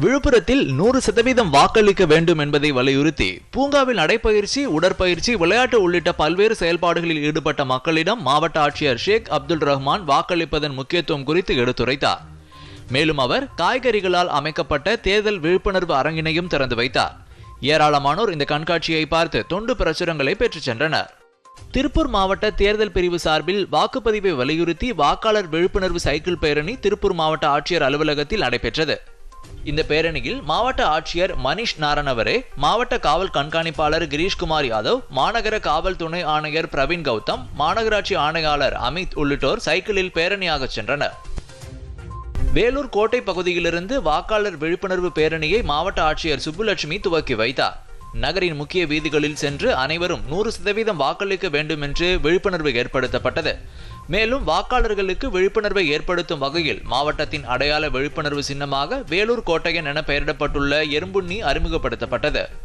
விழுப்புரத்தில் 100% வாக்களிக்க வேண்டும் என்பதை வலியுறுத்தி பூங்காவில் நடைபயிற்சி, உடற்பயிற்சி, விளையாட்டு உள்ளிட்ட பல்வேறு செயல்பாடுகளில் ஈடுபட்ட மக்களிடம் மாவட்ட ஆட்சியர் ஷேக் அப்துல் ரஹ்மான் வாக்களிப்பதன் முக்கியத்துவம் குறித்து எடுத்துரைத்தார். மேலும் அவர் காய்கறிகளால் அமைக்கப்பட்ட தேர்தல் விழிப்புணர்வு அரங்கினையும் திறந்து வைத்தார். ஏராளமானோர் இந்த கண்காட்சியை பார்த்து தொண்டு பிரசுரங்களை பெற்றுச் சென்றனர். திருப்பூர் மாவட்ட தேர்தல் பிரிவு சார்பில் வாக்குப்பதிவை வலியுறுத்தி வாக்காளர் விழிப்புணர்வு சைக்கிள் பேரணி திருப்பூர் மாவட்ட ஆட்சியர் அலுவலகத்தில் நடைபெற்றது. இந்த பேரணியில் மாவட்ட ஆட்சியர் மணிஷ் நாரணவரே, மாவட்ட காவல் கண்காணிப்பாளர் கிரீஷ்குமார் யாதவ், மாநகர காவல் துணை ஆணையர் பிரவீன் கௌதம், மாநகராட்சி ஆணையாளர் அமித் உள்ளிட்டோர் சைக்கிளில் பேரணியாக சென்றனர். வேலூர் கோட்டை பகுதியிலிருந்து வாக்காளர் விழிப்புணர்வு பேரணியை மாவட்ட ஆட்சியர் சுப்புலட்சுமி துவக்கி வைத்தார். நகரின் முக்கிய வீதிகளில் சென்று அனைவரும் 100% வாக்களிக்க வேண்டும் என்று விழிப்புணர்வு ஏற்படுத்தப்பட்டது. மேலும் வாக்காளர்களுக்கு விழிப்புணர்வை ஏற்படுத்தும் வகையில் மாவட்டத்தின் அடையாள விழிப்புணர்வு சின்னமாக வேலூர் கோட்டையன் என பெயரிடப்பட்டுள்ள எறும்புண்ணி அறிமுகப்படுத்தப்பட்டது.